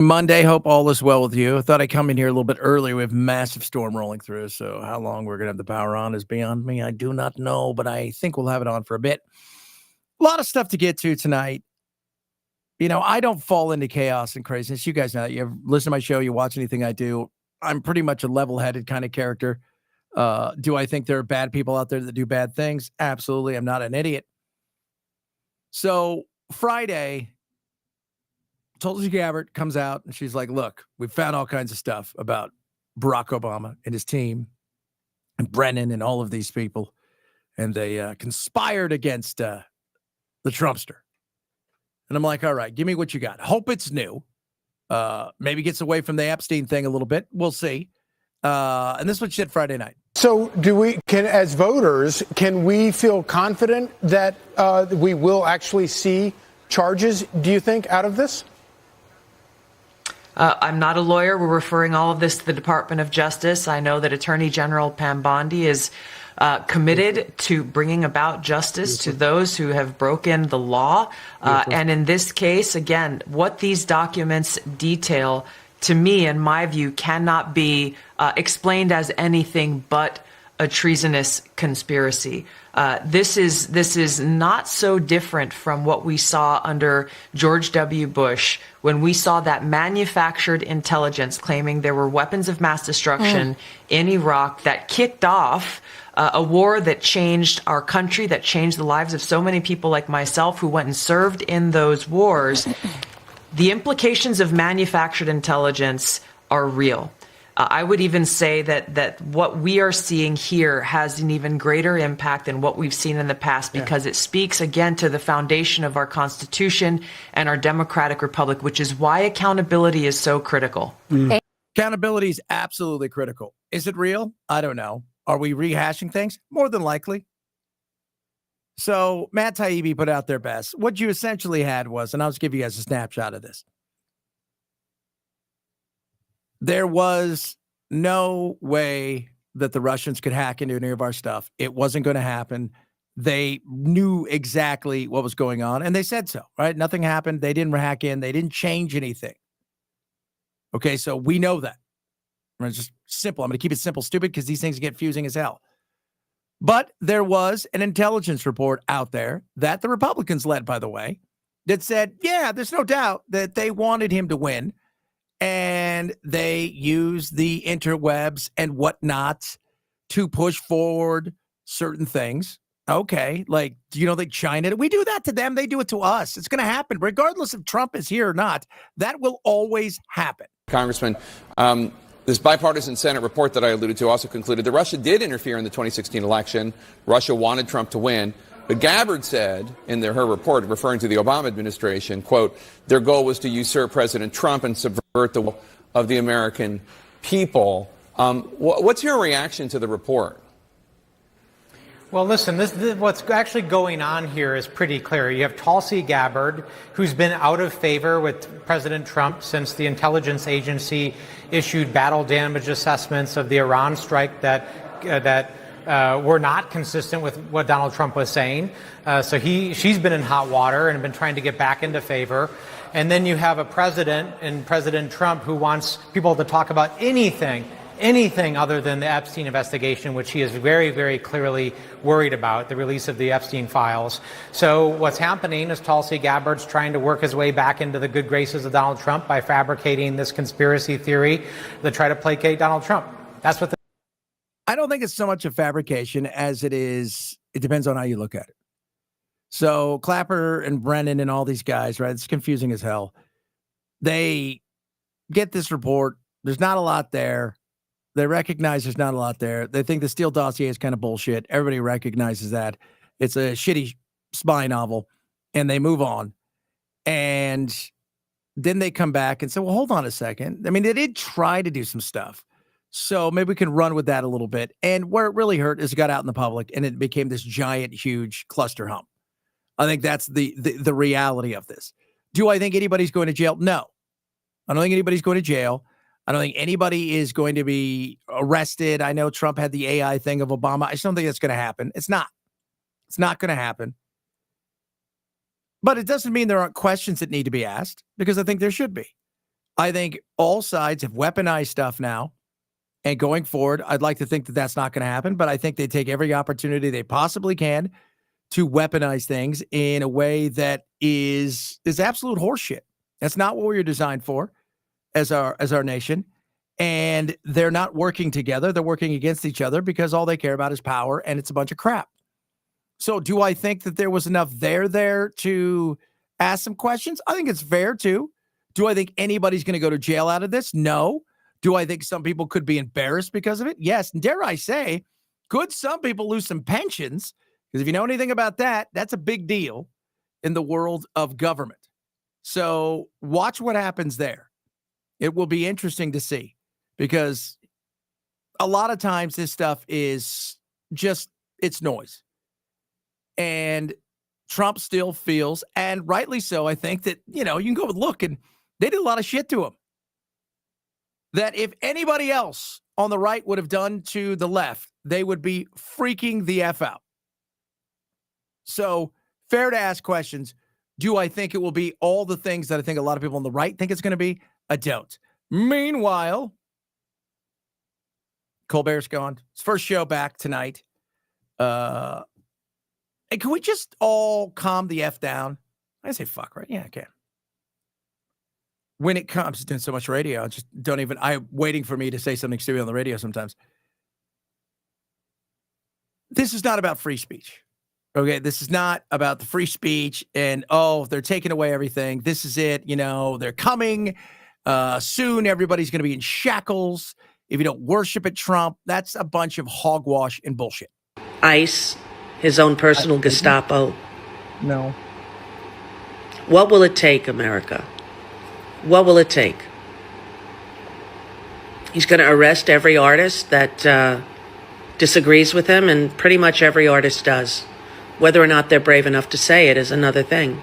Monday, hope all is well with you. I thought I'd come in here a little bit early. We have massive storm rolling through, so how long we're going to have the power on is beyond me. I do not know, but I think we'll have it on for a bit. A lot of stuff to get to tonight. You know, I don't fall into chaos and craziness. You guys know that. You listen to my show, you watch anything I do. I'm pretty much a level-headed kind of character. Do I think there are bad people out there that do bad things? Absolutely. I'm not an idiot. So Friday, Tulsi Gabbard comes out and she's like, look, we've found all kinds of stuff about Barack Obama and his team and Brennan and all of these people. And they conspired against the Trumpster. And I'm like, all right, give me what you got. Hope it's new. Maybe gets away from the Epstein thing a little bit. We'll see. And this is what she said Friday night. So as voters, can we feel confident that we will actually see charges, do you think, out of this? I'm not a lawyer. We're referring all of this to the Department of Justice. I know that Attorney General Pam Bondi is committed to bringing about justice to those who have broken the law. And in this case, again, what these documents detail, to me, in my view, cannot be explained as anything but a treasonous conspiracy. This is not so different from what we saw under George W. Bush, when we saw that manufactured intelligence claiming there were weapons of mass destruction in Iraq that kicked off a war that changed our country, that changed the lives of so many people like myself who went and served in those wars. The implications of manufactured intelligence are real. I would even say that what we are seeing here has an even greater impact than what we've seen in the past, because it speaks again to the foundation of our Constitution and our democratic republic, which is why accountability is so critical. Accountability is absolutely critical. Is it real? I don't know. Are we rehashing things? More than likely. So Matt Taibbi put out their best. What you essentially had was, and I'll just give you guys a snapshot of this. There was no way that the Russians could hack into any of our stuff. It wasn't going to happen. They knew exactly what was going on, and they said so, right? Nothing happened. They didn't hack in. They didn't change anything. Okay, so we know that. It's just simple. I'm going to keep it simple, stupid, because these things get confusing as hell. But there was an intelligence report out there that the Republicans led, by the way, that said, yeah, there's no doubt that they wanted him to win. And they use the interwebs and whatnot to push forward certain things. Okay, like, you know, they China, we do that to them. They do it to us. It's going to happen regardless if Trump is here or not. That will always happen. Congressman, this bipartisan Senate report that I alluded to also concluded that Russia did interfere in the 2016 election. Russia wanted Trump to win. But Gabbard said in her report, referring to the Obama administration, quote, their goal was to usurp President Trump and subvert the will of the American people. What's your reaction to the report? Well, listen, what's actually going on here is pretty clear. You have Tulsi Gabbard, who's been out of favor with President Trump since the intelligence agency issued battle damage assessments of the Iran strike that were not consistent with what Donald Trump was saying. So she's been in hot water and been trying to get back into favor. And then you have a president and President Trump who wants people to talk about anything other than the Epstein investigation, which he is very, very clearly worried about, the release of the Epstein files. So what's happening is Tulsi Gabbard's trying to work his way back into the good graces of Donald Trump by fabricating this conspiracy theory to try to placate Donald Trump. That's what I don't think it's so much a fabrication as it is. It depends on how you look at it. So Clapper and Brennan and all these guys, right? It's confusing as hell. They get this report. There's not a lot there. They recognize there's not a lot there. They think the Steele dossier is kind of bullshit. Everybody recognizes that. It's a shitty spy novel, and they move on. And then they come back and say, well, hold on a second. I mean, they did try to do some stuff. So maybe we can run with that a little bit. And where it really hurt is it got out in the public and it became this giant, huge cluster hump. I think that's the reality of this. Do I think anybody's going to jail? No. I don't think anybody's going to jail. I don't think anybody is going to be arrested. I know Trump had the AI thing of Obama. I just don't think that's going to happen. It's not. It's not going to happen. But it doesn't mean there aren't questions that need to be asked, because I think there should be. I think all sides have weaponized stuff now. And going forward, I'd like to think that that's not going to happen, but I think they take every opportunity they possibly can to weaponize things in a way that is absolute horseshit. That's not what we were designed for as our nation. And they're not working together. They're working against each other because all they care about is power, and it's a bunch of crap. So do I think that there was enough there to ask some questions? I think it's fair to. Do I think anybody's going to go to jail out of this? No. Do I think some people could be embarrassed because of it? Yes. And dare I say, could some people lose some pensions? Because if you know anything about that, that's a big deal in the world of government. So watch what happens there. It will be interesting to see, because a lot of times this stuff is just, it's noise. And Trump still feels, and rightly so, I think that, you can go look, and they did a lot of shit to him that if anybody else on the right would have done to the left, they would be freaking the F out. So fair to ask questions. Do I think it will be all the things that I think a lot of people on the right think it's going to be? I don't. Meanwhile, Colbert's gone. His first show back tonight. And can we just all calm the F down? I say fuck, right? Yeah, I can. When it comes to doing so much radio, I just don't even, I'm waiting for me to say something stupid on the radio sometimes. This is not about free speech. Okay, this is not about the free speech and, they're taking away everything. This is it. They're coming soon. Everybody's going to be in shackles if you don't worship at Trump. That's a bunch of hogwash and bullshit. ICE, his own personal Gestapo. No. What will it take, America? What will it take? He's going to arrest every artist that disagrees with him, and pretty much every artist does. Whether or not they're brave enough to say it is another thing.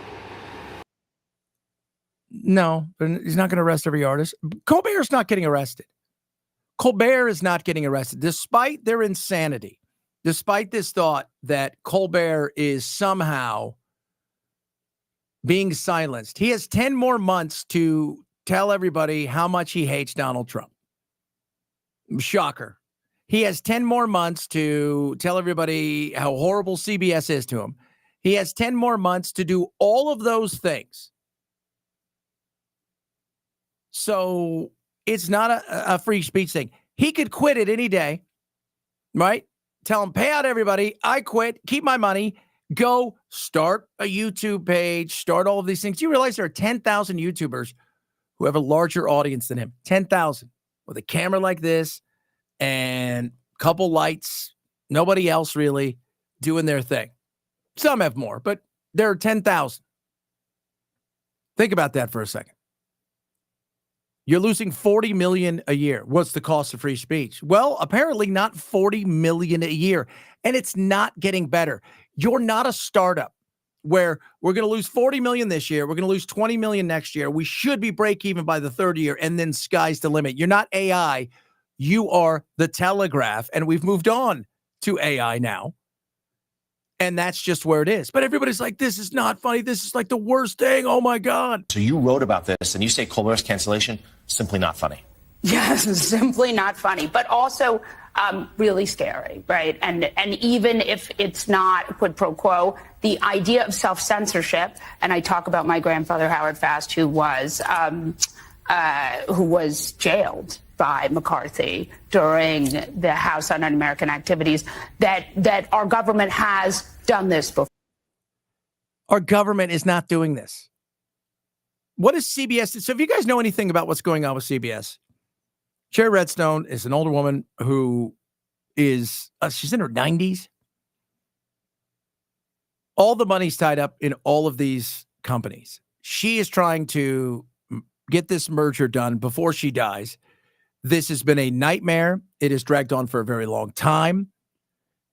No, he's not going to arrest every artist. Colbert's not getting arrested. Colbert is not getting arrested, despite their insanity, despite this thought that Colbert is somehow being silenced. He has 10 more months to tell everybody how much he hates Donald Trump. Shocker. He has 10 more months to tell everybody how horrible CBS is to him. He has 10 more months to do all of those things. So it's not a free speech thing. He could quit it any day, right? Tell him, pay out everybody. I quit. Keep my money. Go start a YouTube page. Start all of these things. Do you realize there are 10,000 YouTubers who have a larger audience than him? 10,000 with a camera like this and a couple lights. Nobody else really doing their thing. Some have more, but there are 10,000. Think about that for a second. You're losing $40 million a year. What's the cost of free speech? Well, apparently not $40 million a year, and it's not getting better. You're not a startup where we're going to lose $40 million this year. We're going to lose $20 million next year. We should be break even by the third year, and then sky's the limit. You're not AI. You are the Telegraph, and we've moved on to AI now. And that's just where it is. But everybody's like, this is not funny. This is like the worst thing. Oh, my God. So you wrote about this, and you say Colbert's cancellation, simply not funny. Yes, simply not funny, but also really scary, right? And even if it's not quid pro quo, the idea of self-censorship, and I talk about my grandfather, Howard Fast, who was jailed by McCarthy during the House on Un-American Activities, that our government has done this before. Our government is not doing this. What is CBS? So if you guys know anything about what's going on with CBS, Sherry Redstone is an older woman who is, she's in her 90s. All the money's tied up in all of these companies. She is trying to get this merger done before she dies. This has been a nightmare. It has dragged on for a very long time.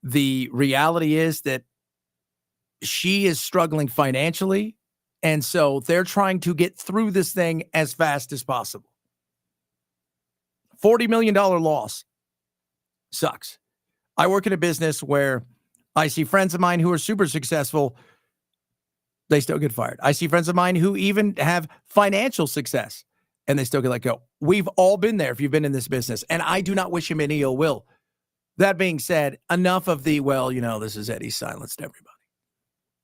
The reality is that she is struggling financially, and so they're trying to get through this thing as fast as possible. $40 million loss sucks. I work in a business where I see friends of mine who are super successful. They still get fired. I see friends of mine who even have financial success. and they still get let go. We've all been there if you've been in this business, and I do not wish him any ill will. That being said, enough of the, well, this is Eddie silenced everybody.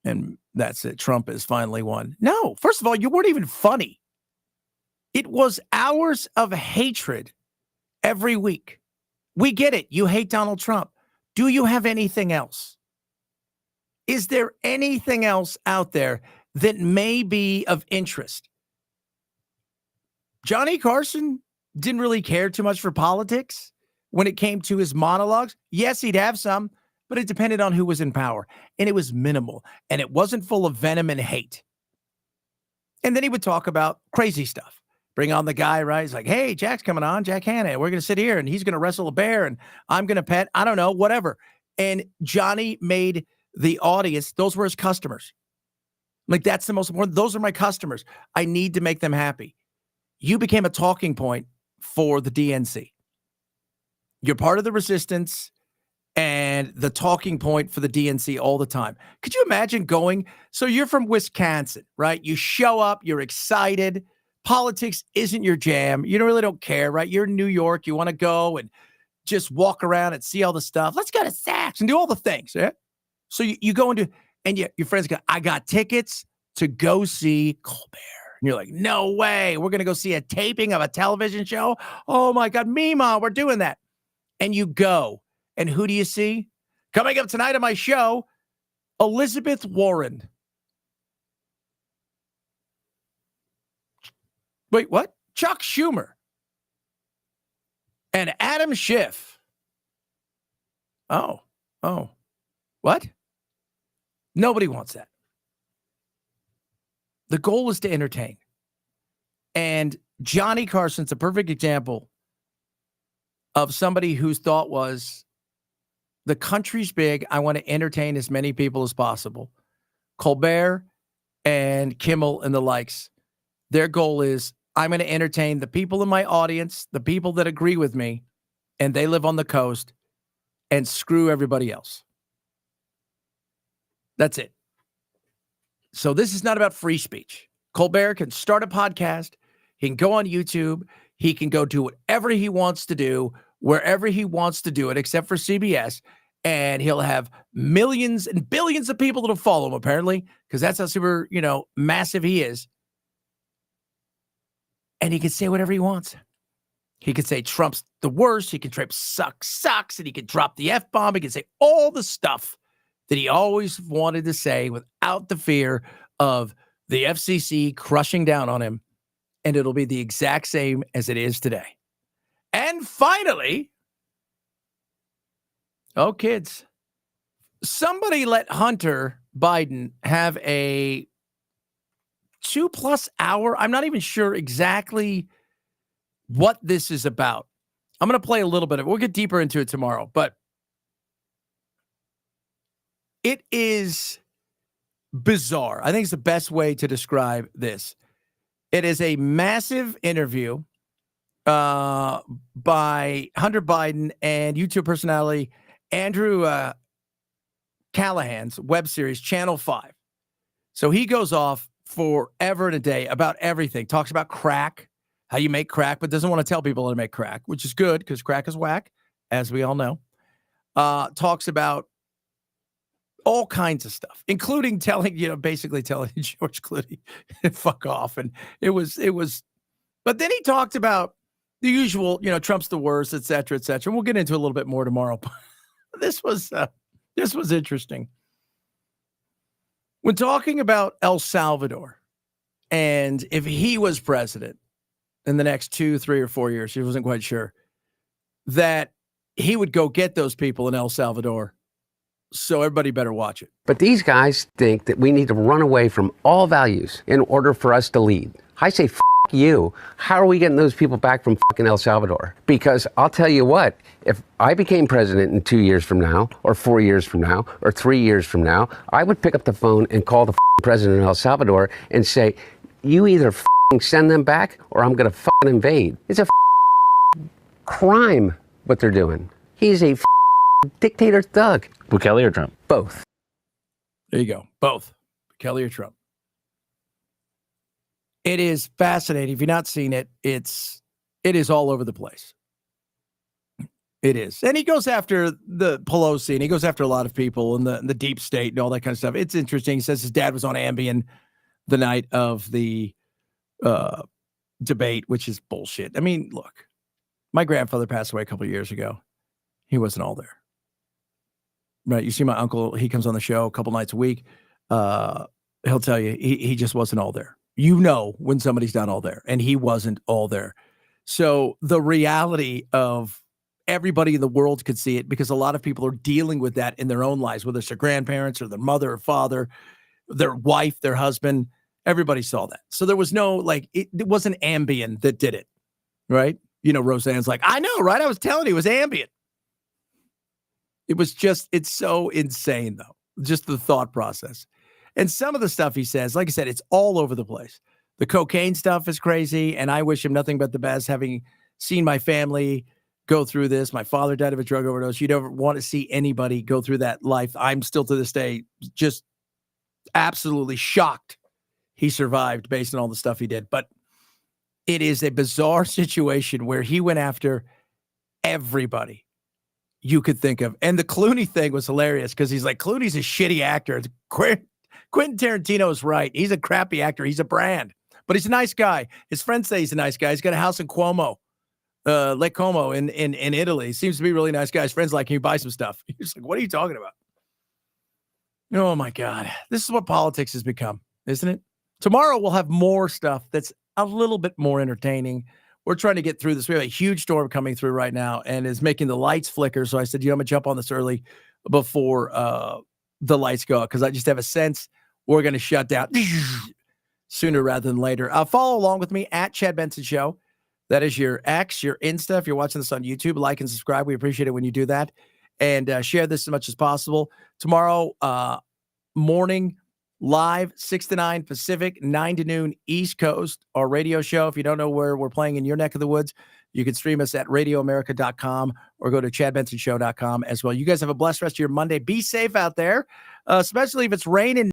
And that's it. Trump has finally won. No, first of all, you weren't even funny. It was hours of hatred every week. We get it. You hate Donald Trump. Do you have anything else? Is there anything else out there that may be of interest? Johnny Carson didn't really care too much for politics when it came to his monologues. Yes, he'd have some, but it depended on who was in power. And it was minimal. And it wasn't full of venom and hate. And then he would talk about crazy stuff. Bring on the guy, right? He's like, hey, Jack's coming on, Jack Hanna. We're going to sit here and he's going to wrestle a bear and I'm going to pet, I don't know, whatever. And Johnny made the audience, those were his customers. Like, that's the most important. Those are my customers. I need to make them happy. You became a talking point for the DNC. You're part of the resistance and the talking point for the DNC all the time. Could you imagine going? So you're from Wisconsin, right? You show up, you're excited. Politics isn't your jam. You really don't care, right? You're in New York. You want to go and just walk around and see all the stuff. Let's go to Saks and do all the things. Yeah? So you go into, and your friends go, I got tickets to go see Colbert. And you're like, no way. We're going to go see a taping of a television show. Oh my God, Mima, we're doing that. And you go. And who do you see? Coming up tonight on my show, Elizabeth Warren. Wait, what? Chuck Schumer. And Adam Schiff. Oh. What? Nobody wants that. The goal is to entertain. And Johnny Carson's a perfect example of somebody whose thought was, the country's big. I want to entertain as many people as possible. Colbert and Kimmel and the likes, their goal is, I'm going to entertain the people in my audience, the people that agree with me, and they live on the coast, and screw everybody else. That's it. So this is not about free speech. Colbert can start a podcast. He can go on YouTube. He can go do whatever he wants to do, wherever he wants to do it, except for CBS. And he'll have millions and billions of people that'll follow him, apparently, because that's how super, massive he is. And he can say whatever he wants. He could say Trump's the worst. He can trip sucks, and he can drop the F-bomb. He can say all the stuff that he always wanted to say without the fear of the FCC crushing down on him. And it'll be the exact same as it is today. And finally, oh, kids, somebody let Hunter Biden have a 2+ hour. I'm not even sure exactly what this is about. I'm going to play a little bit of it. We'll get deeper into it tomorrow, but it is bizarre. I think it's the best way to describe this. It is a massive interview by Hunter Biden and YouTube personality Andrew Callahan's web series, Channel 5. So he goes off forever and a day about everything. Talks about crack, how you make crack, but doesn't want to tell people how to make crack, which is good because crack is whack, as we all know. Talks about all kinds of stuff, including basically telling George Clooney, fuck off. And it was, but then he talked about the usual, Trump's the worst, et cetera, et cetera. We'll get into a little bit more tomorrow. This was interesting. When talking about El Salvador and if he was president in the next 2, 3, or 4 years, he wasn't quite sure, that he would go get those people in El Salvador. So everybody better watch it. But these guys think that we need to run away from all values in order for us to lead. I say, f*** you. How are we getting those people back from fucking El Salvador? Because I'll tell you what, if I became president in 2 years from now, or 4 years from now, or 3 years from now, I would pick up the phone and call the president of El Salvador and say, you either send them back or I'm going to invade. It's a crime what they're doing. He's a dictator thug. Bukele or Trump? Both. There you go. Both. Bukele or Trump. It is fascinating. If you've not seen it, it is all over the place. It is. And he goes after the Pelosi, and he goes after a lot of people in the deep state and all that kind of stuff. It's interesting. He says his dad was on Ambien the night of the debate, which is bullshit. I mean, look, my grandfather passed away a couple of years ago. He wasn't all there. Right? You see my uncle, he comes on the show a couple nights a week. He'll tell you he just wasn't all there. You know when somebody's not all there, and he wasn't all there. So the reality of everybody in the world could see it, because a lot of people are dealing with that in their own lives, whether it's their grandparents or their mother or father, their wife, their husband. Everybody saw that. So there was no, it wasn't Ambien that did it, right? You know, Roseanne's like, I know, right? I was telling you it was Ambien. It was just, it's so insane, though, just the thought process. And some of the stuff he says, like I said, it's all over the place. The cocaine stuff is crazy, and I wish him nothing but the best, having seen my family go through this. My father died of a drug overdose. You don't want to see anybody go through that life. I'm still to this day just absolutely shocked he survived based on all the stuff he did. But it is a bizarre situation where he went after everybody you could think of. And the Clooney thing was hilarious, because he's like, Clooney's a shitty actor. Quentin Tarantino is right. He's a crappy actor. He's a brand, but he's a nice guy. His friends say he's a nice guy. He's got a house in Lake Como in Italy. He seems to be a really nice guy. His friends like, can you buy some stuff? He's like, what are you talking about? Oh my God. This is what politics has become, isn't it? Tomorrow we'll have more stuff that's a little bit more entertaining. We're trying to get through this. We have a huge storm coming through right now and is making the lights flicker. So I said, I'm going to jump on this early before the lights go out, because I just have a sense we're going to shut down sooner rather than later. Follow along with me at Chad Benson Show. That is your X, your Insta. If you're watching this on YouTube, like and subscribe. We appreciate it when you do that. And share this as much as possible. Tomorrow morning, live, 6 to 9 Pacific, 9 to noon East Coast, our radio show. If you don't know where we're playing in your neck of the woods, you can stream us at radioamerica.com or go to chadbensonshow.com as well. You guys have a blessed rest of your Monday. Be safe out there, especially if it's raining.